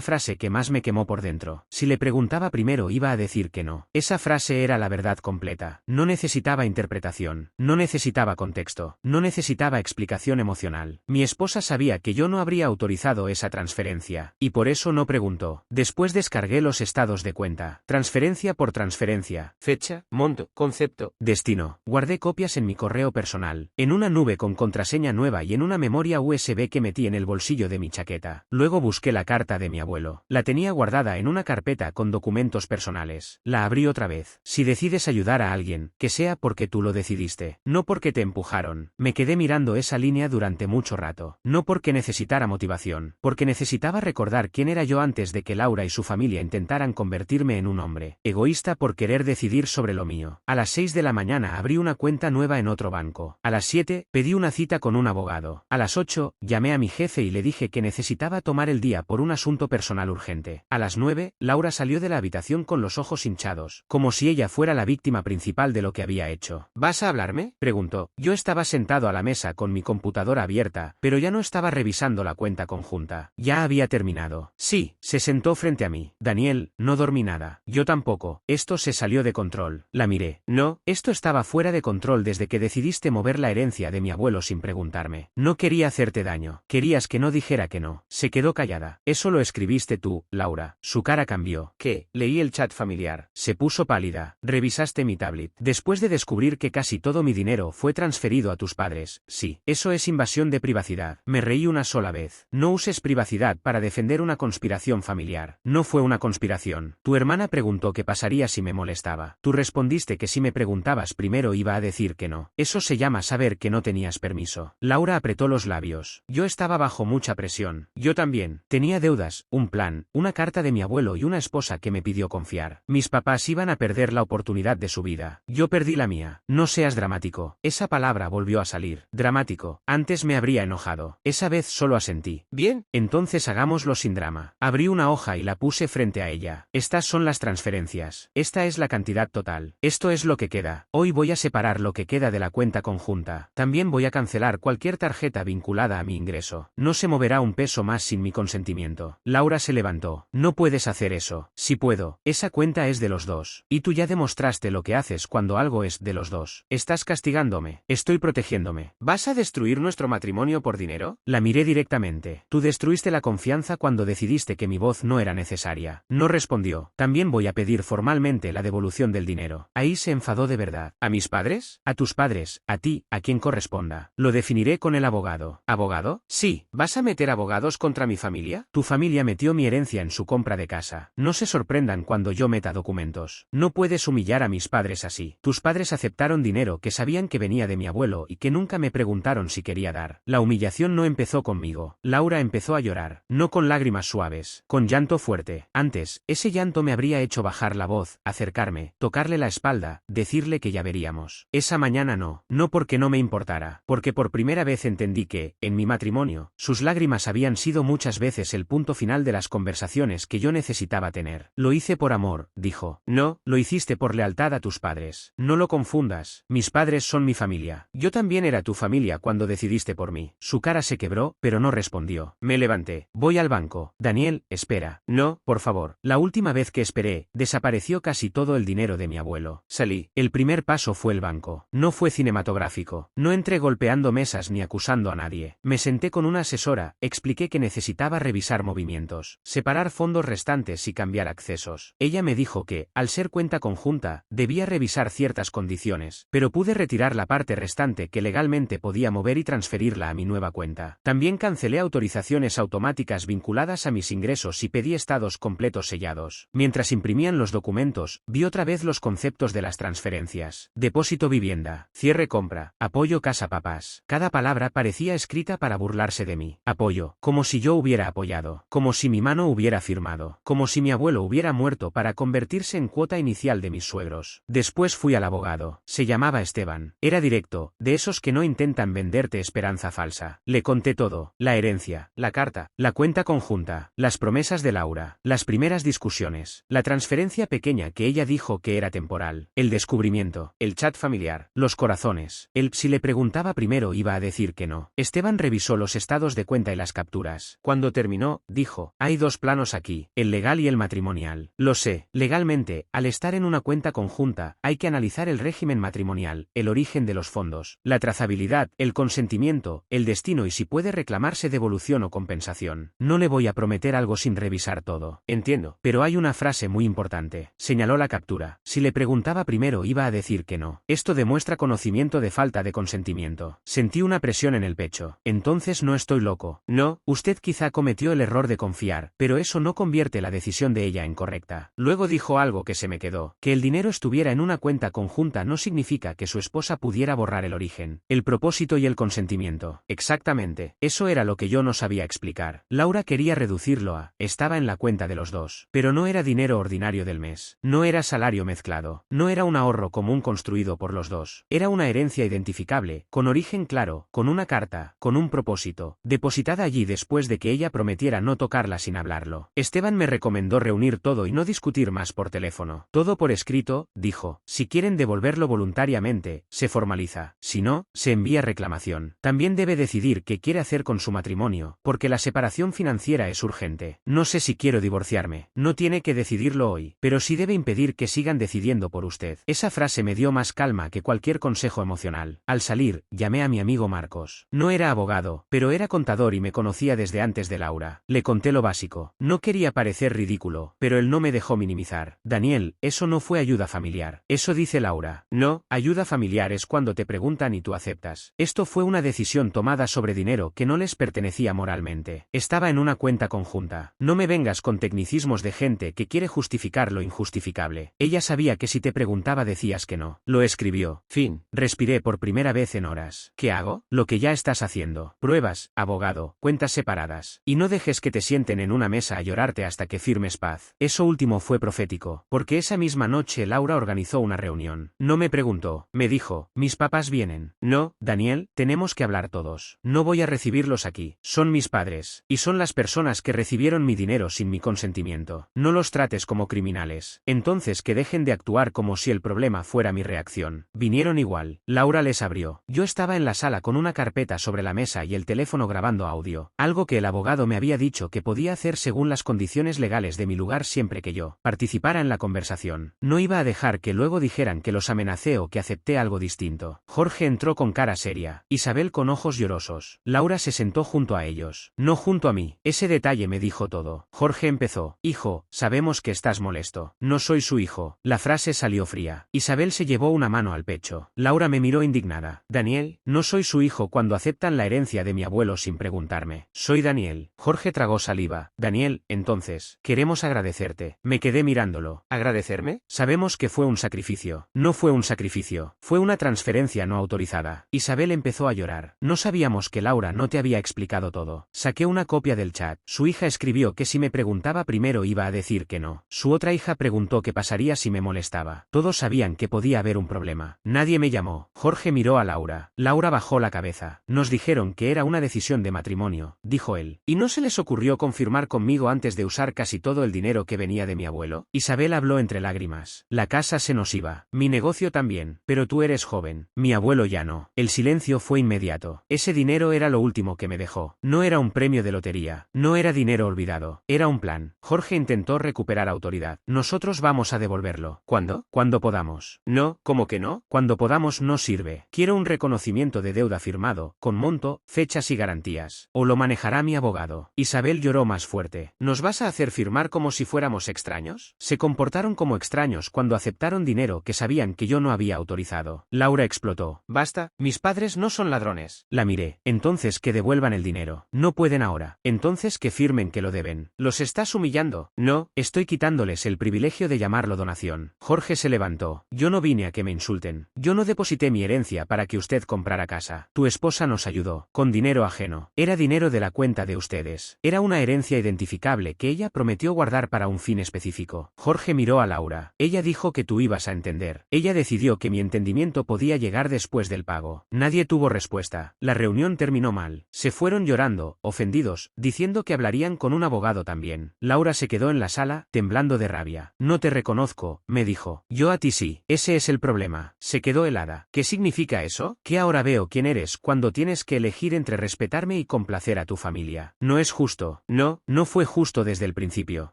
frase que más me quemó por dentro. Si le preguntaba primero iba a decir que no. Esa frase era la verdad completa. No necesitaba interpretación. No necesitaba contexto. No necesitaba explicación emocional. Mi esposa sabía que yo no habría autorizado esa transferencia. Y por eso no preguntó. Después descargué los estados de cuenta. Transferencia por transferencia. Fecha, monto, concepto, destino. Guardé copias en mi correo personal, en una nube con contraseña nueva y en una memoria USB que metí en el bolsillo de mi chaqueta. Luego busqué la carta de mi abuelo. La tenía guardada en una carpeta con documentos personales. La abrí otra vez. Si decides ayudar a alguien, que sea porque tú lo decidiste, no porque te empujaron. Me quedé mirando esa línea durante mucho rato. No porque necesitara motivación, porque necesitaba recordar quién era yo antes de que Laura y su familia intentaran convertirme en un hombre egoísta por querer decidir sobre lo mío. A las 6 de la mañana abrí una cuenta nueva en otro banco. A las 7, pedí una cita con un abogado. A las 8, llamé a mi jefe y le dije que necesitaba tomar el día por un asunto personal urgente. A las 9, Laura salió de la habitación con los ojos hinchados, como si ella fuera la víctima principal de lo que había hecho. ¿Vas a hablarme?, preguntó. Yo estaba sentado a la mesa con mi computadora abierta, pero ya no estaba revisando la cuenta conjunta. Ya había terminado. Sí, se sentó frente a mí. Daniel, no dormí nada. Yo tampoco. Esto se salió de control. La miré. No, esto estaba fuera de control desde que decidiste mover la herencia de mi abuelo sin preguntarme. No quería hacerte daño. Querías que no dijera que no. Se quedó callada. Eso lo escribiste tú, Laura. Su cara cambió. ¿Qué? Leí el chat familiar. Se puso pálida. Revisaste mi tablet. Después de descubrir que casi todo mi dinero fue transferido a tus padres. Sí. Eso es invasión de privacidad. Me reí una sola vez. No uses privacidad para defender una conspiración familiar. No fue una conspiración. Tu hermana preguntó qué pasaría si me molestaba. Tú respondiste que si me preguntabas primero iba a decir que no. Eso se llama saber que no tenías permiso. Laura apretó los labios. Yo estaba bajo mucha presión. Yo también. Tenía deudas, un plan, una carta de mi abuelo y una esposa que me pidió confiar. Mis papás iban a perder la oportunidad de su vida. Yo perdí la mía. No seas dramático. Esa palabra volvió a salir. Dramático. Antes me habría enojado. Esa vez solo asentí. Bien, entonces hagámoslo sin drama. Abrí una hoja y la puse frente a ella. Estas son las transferencias. Esta es la cantidad total. Esto es lo que queda. Hoy voy a separar lo que queda de la cuenta conjunta. También voy a cancelar cualquier tarjeta vinculada a mi ingreso. No se moverá un peso más sin mi consentimiento. Laura se levantó. No puedes hacer eso. Sí puedo. Esa cuenta es de los dos. Y tú ya demostraste lo que haces cuando algo es de los dos. Estás castigándome. Estoy protegiéndome. ¿Vas a destruir nuestro matrimonio por dinero? La miré directamente. Tú destruiste la confianza cuando decidiste que mi voz no era necesaria. No respondió. También voy a pedir formalmente la devolución del dinero. Ahí se enfadó de verdad. ¿A mis padres? A tus padres, a ti, a quien corresponda. Lo definiré con el abogado. ¿Abogado? Sí. ¿Vas a meter abogados contra mi familia? Tu familia metió mi herencia en su compra de casa. No se sorprendan cuando yo meta documentos. No puedes humillar a mis padres así. Tus padres aceptaron dinero que sabían que venía de mi abuelo y que nunca me preguntaron si quería dar. La humillación no empezó conmigo. Laura empezó a llorar. No con lágrimas suaves, con llanto fuerte. Antes, ese llanto me habría hecho bajar la voz, acercarme, tocarle la espalda, decirle que ya veríamos. Esa mañana no. No porque no me importara, porque por primera vez entendí que, en mi matrimonio, sus lágrimas habían sido muchas veces el punto final de las conversaciones que yo necesitaba tener. Lo hice por amor, dijo. No, lo hiciste por lealtad a tus padres. No lo confundas. Mis padres son mi familia. Yo también era tu familia cuando decidiste por mí. Su cara se quebró, pero no respondió. Me levanté. Voy al banco. Daniel, espera. No, por favor. La última vez que esperé, desapareció casi todo el dinero de mi abuelo. Salí. El primer paso fue el banco. No fue cinematográfico. No entré golpeando mesas ni acusando a nadie. Me senté con una asesora, expliqué que necesitaba revisar movimientos, separar fondos restantes y cambiar accesos. Ella me dijo que, al ser cuenta conjunta, debía revisar ciertas condiciones, pero pude retirar la parte restante que legalmente podía mover y transferirla a mi nueva cuenta. También cancelé autorizaciones automáticas vinculadas a mis ingresos y pedí estados completos sellados. Mientras imprimían los documentos, vi otra vez los conceptos de las transferencias. Depósito vivienda, cierre compra, apoyo casa papás. Cada palabra parecía escrita para burlarse de mí. Apoyo, como si yo hubiera apoyado, como si mi mano hubiera firmado, como si mi abuelo hubiera muerto para convertirse en cuota inicial de mis suegros. Después fui al abogado. Se llamaba Esteban. Era directo, de esos que no intentan venderte esperanza falsa. Le conté todo, la herencia, la carta, la cuenta conjunta, las promesas de Laura, las primeras discusiones, la transferencia pequeña que ella dijo que era temporal, el descubrimiento, el chat familiar, los corazones. Si le preguntaba primero iba a decir que que no. Esteban revisó los estados de cuenta y las capturas. Cuando terminó, dijo, hay dos planos aquí, el legal y el matrimonial. Lo sé, legalmente, al estar en una cuenta conjunta, hay que analizar el régimen matrimonial, el origen de los fondos, la trazabilidad, el consentimiento, el destino y si puede reclamarse devolución o compensación. No le voy a prometer algo sin revisar todo. Entiendo. Pero hay una frase muy importante. Señaló la captura. Si le preguntaba primero iba a decir que no. Esto demuestra conocimiento de falta de consentimiento. Sentí una presión en el pecho. Entonces no estoy loco. No, usted quizá cometió el error de confiar, pero eso no convierte la decisión de ella en correcta. Luego dijo algo que se me quedó. Que el dinero estuviera en una cuenta conjunta no significa que su esposa pudiera borrar el origen, el propósito y el consentimiento. Exactamente. Eso era lo que yo no sabía explicar. Laura quería reducirlo a, estaba en la cuenta de los dos. Pero no era dinero ordinario del mes. No era salario mezclado. No era un ahorro común construido por los dos. Era una herencia identificable, con origen claro, con una carta, con un propósito, depositada allí después de que ella prometiera no tocarla sin hablarlo. Esteban me recomendó reunir todo y no discutir más por teléfono. Todo por escrito, dijo. Si quieren devolverlo voluntariamente, se formaliza. Si no, se envía reclamación. También debe decidir qué quiere hacer con su matrimonio, porque la separación financiera es urgente. No sé si quiero divorciarme. No tiene que decidirlo hoy, pero sí debe impedir que sigan decidiendo por usted. Esa frase me dio más calma que cualquier consejo emocional. Al salir, llamé a mi amigo Marcos. No era abogado, pero era contador y me conocía desde antes de Laura. Le conté lo básico. No quería parecer ridículo, pero él no me dejó minimizar. Daniel, eso no fue ayuda familiar. Eso dice Laura. No, ayuda familiar es cuando te preguntan y tú aceptas. Esto fue una decisión tomada sobre dinero que no les pertenecía moralmente. Estaba en una cuenta conjunta. No me vengas con tecnicismos de gente que quiere justificar lo injustificable. Ella sabía que si te preguntaba decías que no. Lo escribió. Fin. Respiré por primera vez en horas. ¿Qué hago? Lo que ya estás haciendo. Pruebas, abogado, cuentas separadas. Y no dejes que te sienten en una mesa a llorarte hasta que firmes paz. Eso último fue profético, porque esa misma noche Laura organizó una reunión. No me preguntó, me dijo, mis papás vienen. No, Daniel, tenemos que hablar todos. No voy a recibirlos aquí. Son mis padres. Y son las personas que recibieron mi dinero sin mi consentimiento. No los trates como criminales. Entonces que dejen de actuar como si el problema fuera mi reacción. Vinieron igual. Laura les abrió. Yo estaba en la sala con una carpeta sobre la mesa y el teléfono grabando audio. Algo que el abogado me había dicho que podía hacer según las condiciones legales de mi lugar siempre que yo participara en la conversación. No iba a dejar que luego dijeran que los amenacé o que acepté algo distinto. Jorge entró con cara seria. Isabel con ojos llorosos. Laura se sentó junto a ellos. No junto a mí. Ese detalle me dijo todo. Jorge empezó. Hijo, sabemos que estás molesto. No soy su hijo. La frase salió fría. Isabel se llevó una mano al pecho. Laura me miró indignada. Daniel, no soy su hijo cuando aceptan la herencia de mi abuelo sin preguntarme. Soy Daniel. Jorge tragó saliva. Daniel, entonces, queremos agradecerte. Me quedé mirándolo. ¿Agradecerme? Sabemos que fue un sacrificio. No fue un sacrificio. Fue una transferencia no autorizada. Isabel empezó a llorar. No sabíamos que Laura no te había explicado todo. Saqué una copia del chat. Su hija escribió que si me preguntaba primero iba a decir que no. Su otra hija preguntó qué pasaría si me molestaba. Todos sabían que podía haber un problema. Nadie me llamó. Jorge miró a Laura. Laura bajó la cabeza. Nos dijeron que era una decisión de matrimonio, dijo él. ¿Y no se les ocurrió confirmar conmigo antes de usar casi todo el dinero que venía de mi abuelo? Isabel habló entre lágrimas. La casa se nos iba. Mi negocio también. Pero tú eres joven. Mi abuelo ya no. El silencio fue inmediato. Ese dinero era lo último que me dejó. No era un premio de lotería. No era dinero olvidado. Era un plan. Jorge intentó recuperar autoridad. Nosotros vamos a devolverlo. ¿Cuándo? Cuando podamos. No, ¿cómo que no? Cuando podamos no sirve. Quiero un reconocimiento de deuda firmado, con monto, fechas y garantías. O lo manejará mi abogado. Isabel lloró más fuerte. ¿Nos vas a hacer firmar como si fuéramos extraños? Se comportaron como extraños cuando aceptaron dinero que sabían que yo no había autorizado. Laura explotó. Basta, mis padres no son ladrones. La miré. Entonces que devuelvan el dinero. No pueden ahora. Entonces que firmen que lo deben. ¿Los estás humillando? No, estoy quitándoles el privilegio de llamarlo donación. Jorge se levantó. Yo no vine a que me insulten. Yo no deposité mi herencia para que usted comprara casa. Tu esposa nos ayudó. Con dinero ajeno. Era dinero de la cuenta de ustedes. Era una herencia identificable que ella prometió guardar para un fin específico. Jorge miró a Laura. Ella dijo que tú ibas a entender. Ella decidió que mi entendimiento podía llegar después del pago. Nadie tuvo respuesta. La reunión terminó mal. Se fueron llorando, ofendidos, diciendo que hablarían con un abogado también. Laura se quedó en la sala, temblando de rabia. No te reconozco, me dijo. Yo a ti sí. Ese es el problema. Se quedó helada. ¿Qué significa eso? ¿Que ahora veo quién eres cuando cuando tienes que elegir entre respetarme y complacer a tu familia. No es justo. No, no fue justo desde el principio.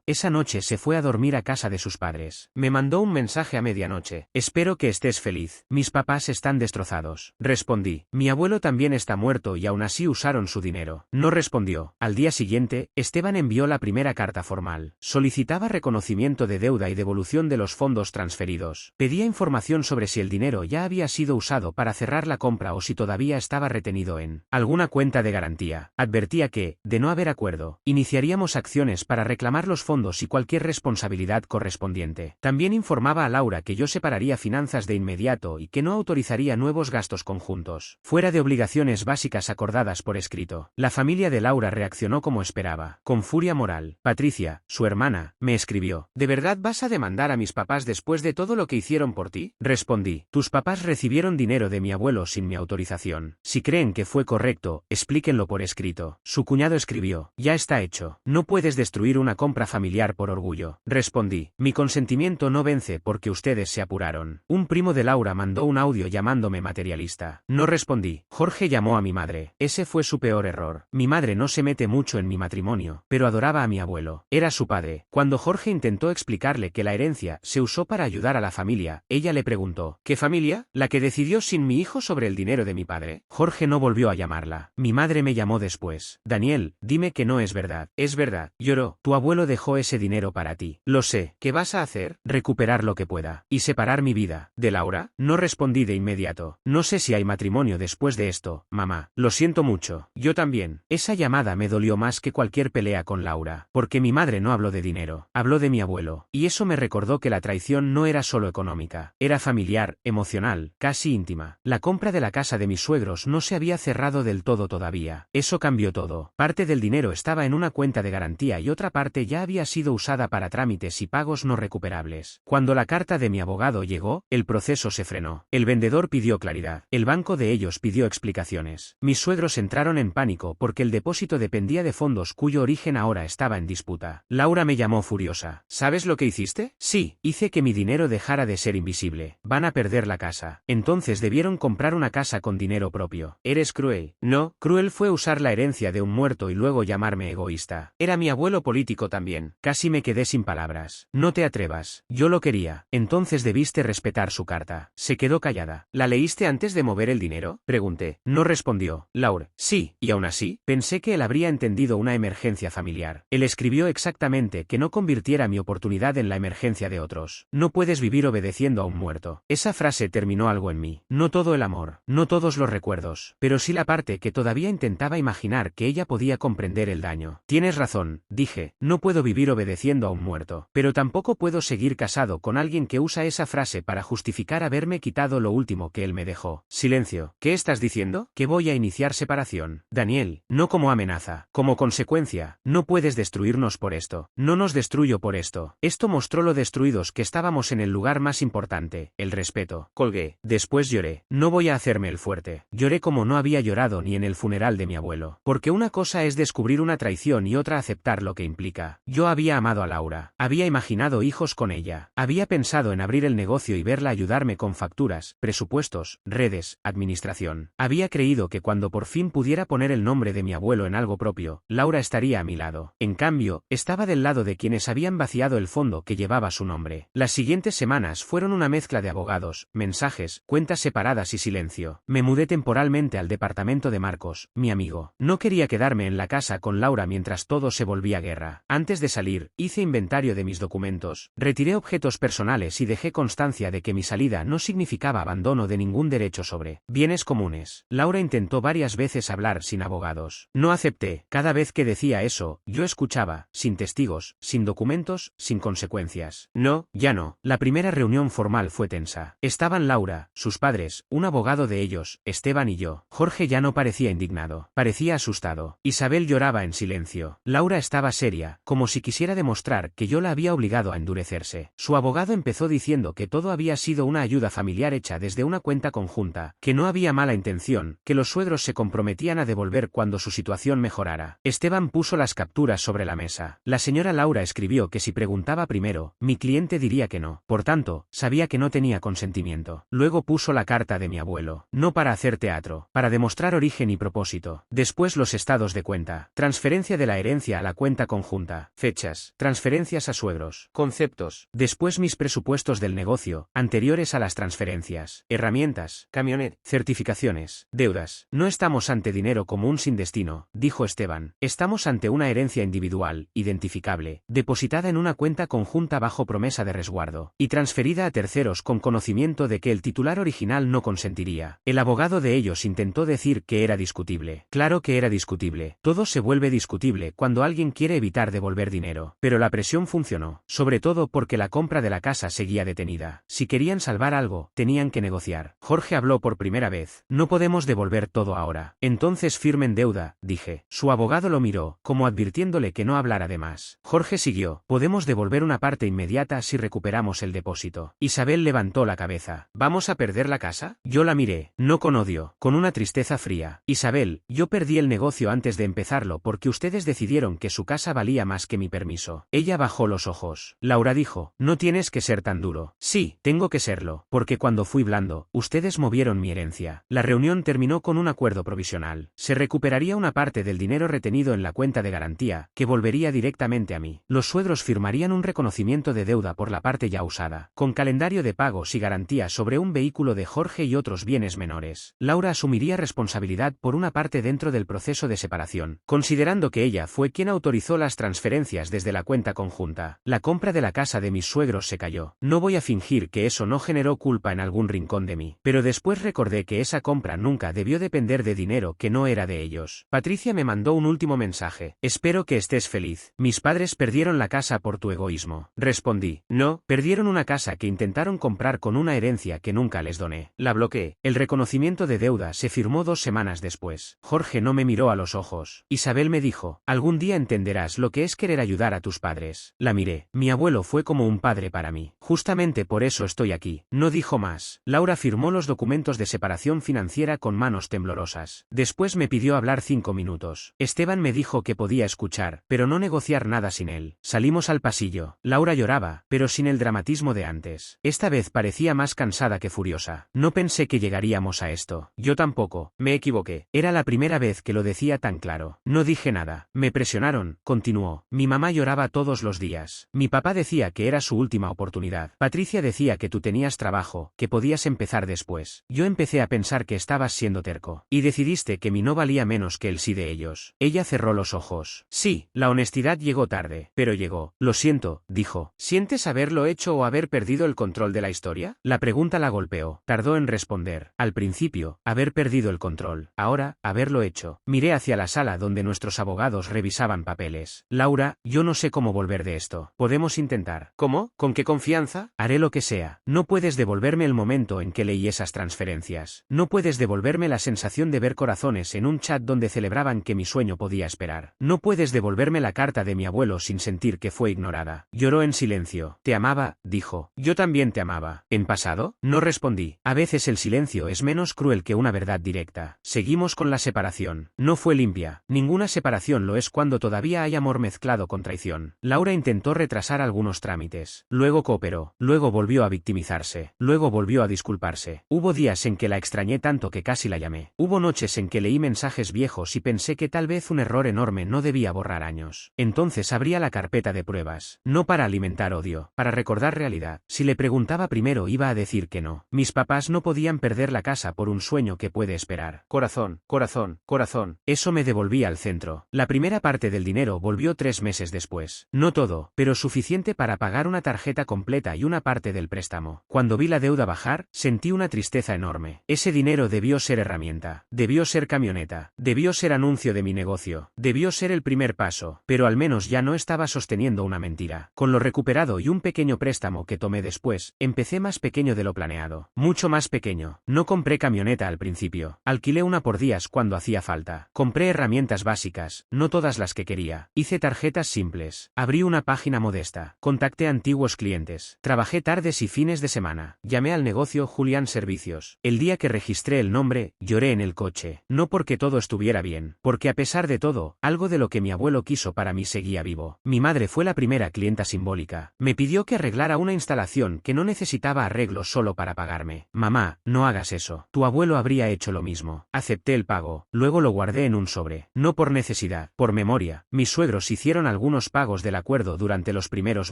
Esa noche se fue a dormir a casa de sus padres. Me mandó un mensaje a medianoche. Espero que estés feliz. Mis papás están destrozados. Respondí. Mi abuelo también está muerto y aún así usaron su dinero. No respondió. Al día siguiente, Esteban envió la primera carta formal. Solicitaba reconocimiento de deuda y devolución de los fondos transferidos. Pedía información sobre si el dinero ya había sido usado para cerrar la compra o si todavía estaba retenido en alguna cuenta de garantía. Advertía que, de no haber acuerdo, iniciaríamos acciones para reclamar los fondos y cualquier responsabilidad correspondiente. También informaba a Laura que yo separaría finanzas de inmediato y que no autorizaría nuevos gastos conjuntos, fuera de obligaciones básicas acordadas por escrito. La familia de Laura reaccionó como esperaba, con furia moral. Patricia, su hermana, me escribió. ¿De verdad vas a demandar a mis papás después de todo lo que hicieron por ti? Respondí. Tus papás recibieron dinero de mi abuelo sin mi autorización. Si creen que fue correcto, explíquenlo por escrito. Su cuñado escribió. Ya está hecho. No puedes destruir una compra familiar por orgullo. Respondí. Mi consentimiento no vence porque ustedes se apuraron. Un primo de Laura mandó un audio llamándome materialista. No respondí. Jorge llamó a mi madre. Ese fue su peor error. Mi madre no se mete mucho en mi matrimonio, pero adoraba a mi abuelo. Era su padre. Cuando Jorge intentó explicarle que la herencia se usó para ayudar a la familia, ella le preguntó. ¿Qué familia? ¿La que decidió sin mi hijo sobre el dinero de mi padre? Jorge no volvió a llamarla. Mi madre me llamó después. Daniel, dime que no es verdad. Es verdad. Lloró. Tu abuelo dejó ese dinero para ti. Lo sé. ¿Qué vas a hacer? Recuperar lo que pueda. ¿Y separar mi vida de Laura? No respondí de inmediato. No sé si hay matrimonio después de esto, mamá. Lo siento mucho. Yo también. Esa llamada me dolió más que cualquier pelea con Laura, porque mi madre no habló de dinero. Habló de mi abuelo. Y eso me recordó que la traición no era solo económica. Era familiar, emocional, casi íntima. La compra de la casa de mis suegros no se había cerrado del todo todavía. Eso cambió todo. Parte del dinero estaba en una cuenta de garantía y otra parte ya había sido usada para trámites y pagos no recuperables. Cuando la carta de mi abogado llegó, el proceso se frenó. El vendedor pidió claridad. El banco de ellos pidió explicaciones. Mis suegros entraron en pánico porque el depósito dependía de fondos cuyo origen ahora estaba en disputa. Laura me llamó furiosa. ¿Sabes lo que hiciste? Sí, hice que mi dinero dejara de ser invisible. Van a perder la casa. Entonces debieron comprar una casa con dinero propio. Eres cruel. No, cruel fue usar la herencia de un muerto y luego llamarme egoísta. Era mi abuelo político también. Casi me quedé sin palabras. No te atrevas. Yo lo quería. Entonces debiste respetar su carta. Se quedó callada. ¿La leíste antes de mover el dinero? Pregunté. No respondió. Laura. Sí, y aún así, pensé que él habría entendido una emergencia familiar. Él escribió exactamente que no convirtiera mi oportunidad en la emergencia de otros. No puedes vivir obedeciendo a un muerto. Esa frase terminó algo en mí. No todo el amor, no todos los recuerdos, pero sí la parte que todavía intentaba imaginar que ella podía comprender el daño. Tienes razón, dije, no puedo vivir obedeciendo a un muerto, pero tampoco puedo seguir casado con alguien que usa esa frase para justificar haberme quitado lo último que él me dejó. Silencio. ¿Qué estás diciendo? Que voy a iniciar separación. Daniel, no como amenaza, como consecuencia. No puedes destruirnos por esto. No nos destruyo por esto. Esto mostró lo destruidos que estábamos en el lugar más importante, el respeto. Colgué. Después lloré. No voy a hacerme el fuerte. Lloré como no había llorado ni en el funeral de mi abuelo. Porque una cosa es descubrir una traición y otra aceptar lo que implica. Yo había amado a Laura. Había imaginado hijos con ella. Había pensado en abrir el negocio y verla ayudarme con facturas, presupuestos, redes, administración. Había creído que cuando por fin pudiera poner el nombre de mi abuelo en algo propio, Laura estaría a mi lado. En cambio, estaba del lado de quienes habían vaciado el fondo que llevaba su nombre. Las siguientes semanas fueron una mezcla de abogados, mensajes, cuentas separadas y silencio. Me mudé temporalmente al departamento de Marcos, mi amigo. No quería quedarme en la casa con Laura mientras todo se volvía guerra. Antes de salir, hice inventario de mis documentos, retiré objetos personales y dejé constancia de que mi salida no significaba abandono de ningún derecho sobre bienes comunes. Laura intentó varias veces hablar sin abogados. No acepté. Cada vez que decía eso, yo escuchaba, sin testigos, sin documentos, sin consecuencias. No, ya no. La primera reunión formal fue tensa. Estaban Laura, sus padres, un abogado de ellos, Esteban y yo. Jorge ya no parecía indignado. Parecía asustado. Isabel lloraba en silencio. Laura estaba seria, como si quisiera demostrar que yo la había obligado a endurecerse. Su abogado empezó diciendo que todo había sido una ayuda familiar hecha desde una cuenta conjunta, que no había mala intención, que los suegros se comprometían a devolver cuando su situación mejorara. Esteban puso las capturas sobre la mesa. La señora Laura escribió que si preguntaba primero, mi cliente diría que no. Por tanto, sabía que no tenía consentimiento. Luego puso la carta de mi abuelo. No para hacer teatro. otro, para demostrar origen y propósito. Después los estados de cuenta. Transferencia de la herencia a la cuenta conjunta. Fechas. Transferencias a suegros. Conceptos. Después mis presupuestos del negocio, anteriores a las transferencias. Herramientas. Camionet. Certificaciones. Deudas. No estamos ante dinero común sin destino, dijo Esteban. Estamos ante una herencia individual, identificable, depositada en una cuenta conjunta bajo promesa de resguardo, y transferida a terceros con conocimiento de que el titular original no consentiría. El abogado de ellos intentó decir que era discutible. Claro que era discutible. Todo se vuelve discutible cuando alguien quiere evitar devolver dinero. Pero la presión funcionó, sobre todo porque la compra de la casa seguía detenida. Si querían salvar algo, tenían que negociar. Jorge habló por primera vez. No podemos devolver todo ahora. Entonces firmen deuda, dije. Su abogado lo miró, como advirtiéndole que no hablara de más. Jorge siguió. Podemos devolver una parte inmediata si recuperamos el depósito. Isabel levantó la cabeza. ¿Vamos a perder la casa? Yo la miré, no con odio, con una tristeza fría. Isabel, yo perdí el negocio antes de empezarlo porque ustedes decidieron que su casa valía más que mi permiso. Ella bajó los ojos. Laura dijo, no tienes que ser tan duro. Sí, tengo que serlo, porque cuando fui blando, ustedes movieron mi herencia. La reunión terminó con un acuerdo provisional. Se recuperaría una parte del dinero retenido en la cuenta de garantía, que volvería directamente a mí. Los suegros firmarían un reconocimiento de deuda por la parte ya usada, con calendario de pagos y garantía sobre un vehículo de Jorge y otros bienes menores. Laura asumiría responsabilidad por una parte dentro del proceso de separación, considerando que ella fue quien autorizó las transferencias desde la cuenta conjunta. La compra de la casa de mis suegros se cayó. No voy a fingir que eso no generó culpa en algún rincón de mí, pero después recordé que esa compra nunca debió depender de dinero que no era de ellos. Patricia me mandó un último mensaje. Espero que estés feliz. Mis padres perdieron la casa por tu egoísmo. Respondí, no, perdieron una casa que intentaron comprar con una herencia que nunca les doné. La bloqueé. El reconocimiento de deuda se firmó 2 semanas después. Jorge no me miró a los ojos. Isabel me dijo, algún día entenderás lo que es querer ayudar a tus padres. La miré. Mi abuelo fue como un padre para mí. Justamente por eso estoy aquí. No dijo más. Laura firmó los documentos de separación financiera con manos temblorosas. Después me pidió hablar 5 minutos. Esteban me dijo que podía escuchar, pero no negociar nada sin él. Salimos al pasillo. Laura lloraba, pero sin el dramatismo de antes. Esta vez parecía más cansada que furiosa. No pensé que llegaríamos a esto. Yo tampoco. Me equivoqué. Era la primera vez que lo decía tan claro. No dije nada. Me presionaron, continuó. Mi mamá lloraba todos los días. Mi papá decía que era su última oportunidad. Patricia decía que tú tenías trabajo, que podías empezar después. Yo empecé a pensar que estabas siendo terco. Y decidiste que mi no valía menos que el sí de ellos. Ella cerró los ojos. Sí, la honestidad llegó tarde, pero llegó. Lo siento, dijo. ¿Sientes haberlo hecho o haber perdido el control de la historia? La pregunta la golpeó. Tardó en responder. Al principio, haber perdido el control. Ahora, haberlo hecho. Miré hacia la sala donde nuestros abogados revisaban papeles. Laura, yo no sé cómo volver de esto. Podemos intentar. ¿Cómo? ¿Con qué confianza? Haré lo que sea. No puedes devolverme el momento en que leí esas transferencias. No puedes devolverme la sensación de ver corazones en un chat donde celebraban que mi sueño podía esperar. No puedes devolverme la carta de mi abuelo sin sentir que fue ignorada. Lloró en silencio. Te amaba, dijo. Yo también te amaba. ¿En pasado? No respondí. A veces el silencio es menos cruel que una verdad directa. Seguimos con la separación. No fue limpia. Ninguna separación lo es cuando todavía hay amor mezclado con traición. Laura intentó retrasar algunos trámites. Luego cooperó. Luego volvió a victimizarse. Luego volvió a disculparse. Hubo días en que la extrañé tanto que casi la llamé. Hubo noches en que leí mensajes viejos y pensé que tal vez un error enorme no debía borrar años. Entonces abría la carpeta de pruebas. No para alimentar odio, para recordar realidad. Si le preguntaba primero iba a decir que no. Mis papás no podían perder la casa por un sueño que puede esperar. Corazón, corazón, corazón. Eso me devolvía al centro. La primera parte del dinero volvió 3 meses después. No todo, pero suficiente para pagar una tarjeta completa y una parte del préstamo. Cuando vi la deuda bajar, sentí una tristeza enorme. Ese dinero debió ser herramienta. Debió ser camioneta. Debió ser anuncio de mi negocio. Debió ser el primer paso. Pero al menos ya no estaba sosteniendo una mentira. Con lo recuperado y un pequeño préstamo que tomé después, empecé más pequeño de lo planeado. Mucho más pequeño. No compré camioneta al principio. Alquilé una por días cuando hacía falta. Compré herramientas básicas, no todas las que quería. Hice tarjetas simples. Abrí una página modesta. Contacté a antiguos clientes. Trabajé tardes y fines de semana. Llamé al negocio Julián Servicios. El día que registré el nombre, lloré en el coche. No porque todo estuviera bien, porque a pesar de todo, algo de lo que mi abuelo quiso para mí seguía vivo. Mi madre fue la primera clienta simbólica. Me pidió que arreglara una instalación que no necesitaba arreglo solo para pagarme. Mamá, no hagas eso. Tu abuelo habría habría hecho lo mismo. Acepté el pago, luego lo guardé en un sobre. No por necesidad, por memoria. Mis suegros hicieron algunos pagos del acuerdo durante los primeros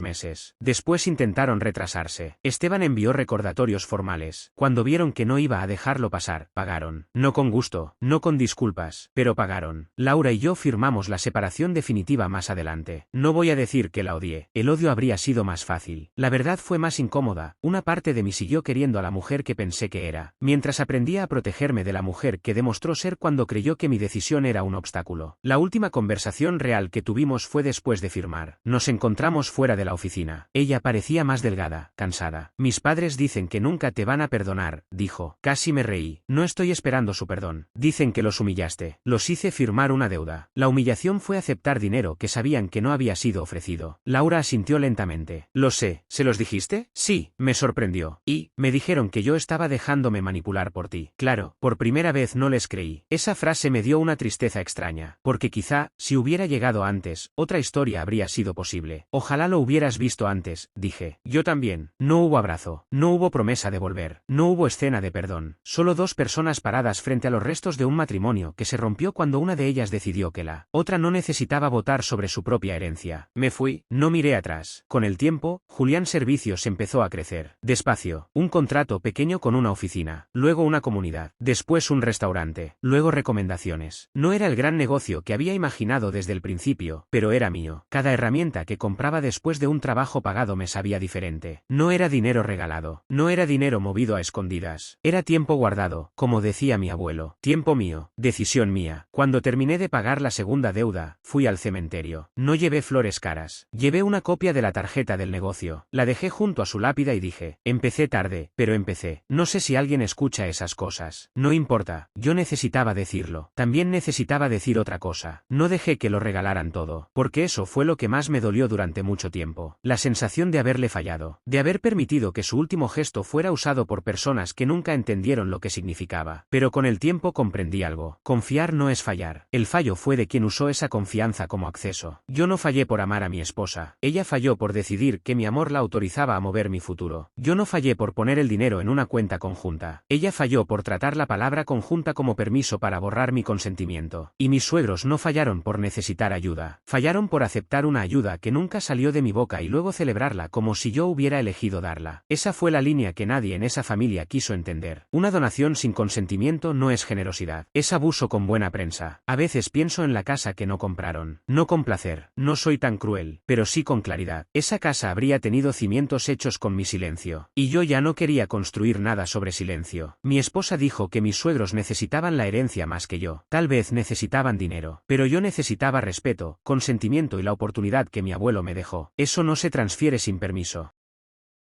meses. Después intentaron retrasarse. Esteban envió recordatorios formales. Cuando vieron que no iba a dejarlo pasar, pagaron. No con gusto, no con disculpas, pero pagaron. Laura y yo firmamos la separación definitiva más adelante. No voy a decir que la odié. El odio habría sido más fácil. La verdad fue más incómoda. Una parte de mí siguió queriendo a la mujer que pensé que era, mientras aprendía a protegerme de la mujer que demostró ser cuando creyó que mi decisión era un obstáculo. La última conversación real que tuvimos fue después de firmar. Nos encontramos fuera de la oficina. Ella parecía más delgada, cansada. Mis padres dicen que nunca te van a perdonar, dijo. Casi me reí. No estoy esperando su perdón. Dicen que los humillaste. Los hice firmar una deuda. La humillación fue aceptar dinero que sabían que no había sido ofrecido. Laura asintió lentamente. Lo sé. ¿Se los dijiste? Sí, me sorprendió. Y, me dijeron que yo estaba dejándome manipular por ti. Claro, por primera vez no les creí. Esa frase me dio una tristeza extraña, porque quizá, si hubiera llegado antes, otra historia habría sido posible. Ojalá lo hubieras visto antes, dije. Yo también. No hubo abrazo, no hubo promesa de volver, no hubo escena de perdón. Solo dos personas paradas frente a los restos de un matrimonio que se rompió cuando una de ellas decidió que la otra no necesitaba votar sobre su propia herencia. Me fui, no miré atrás. Con el tiempo, Julián Servicios empezó a crecer. Despacio, un contrato pequeño con una oficina, luego una comunidad, después un restaurante, luego recomendaciones. No era el gran negocio que había imaginado desde el principio, pero era mío. Cada herramienta que compraba después de un trabajo pagado me sabía diferente. No era dinero regalado, no era dinero movido a escondidas. Era tiempo guardado, como decía mi abuelo. Tiempo mío, decisión mía. Cuando terminé de pagar la segunda deuda, fui al cementerio. No llevé flores caras. Llevé una copia de la tarjeta del negocio. La dejé junto a su lápida y dije, empecé tarde, pero empecé. No sé si alguien escucha esas cosas. No importa, yo necesitaba decirlo. También necesitaba decir otra cosa. No dejé que lo regalaran todo, porque eso fue lo que más me dolió durante mucho tiempo. La sensación de haberle fallado, de haber permitido que su último gesto fuera usado por personas que nunca entendieron lo que significaba. Pero con el tiempo comprendí algo. Confiar no es fallar. El fallo fue de quien usó esa confianza como acceso. Yo no fallé por amar a mi esposa. Ella falló por decidir que mi amor la autorizaba a mover mi futuro. Yo no fallé por poner el dinero en una cuenta conjunta. Ella falló por tratar la palabra conjunta como permiso para borrar mi consentimiento. Y mis suegros no fallaron por necesitar ayuda. Fallaron por aceptar una ayuda que nunca salió de mi boca y luego celebrarla como si yo hubiera elegido darla. Esa fue la línea que nadie en esa familia quiso entender. Una donación sin consentimiento no es generosidad. Es abuso con buena prensa. A veces pienso en la casa que no compraron. No con placer. No soy tan cruel, pero sí con claridad. Esa casa habría tenido cimientos hechos con mi silencio. Y yo ya no quería construir nada sobre silencio. Mi esposa dijo que mis suegros necesitaban la herencia más que yo. Tal vez necesitaban dinero. Pero yo necesitaba respeto, consentimiento y la oportunidad que mi abuelo me dejó. Eso no se transfiere sin permiso.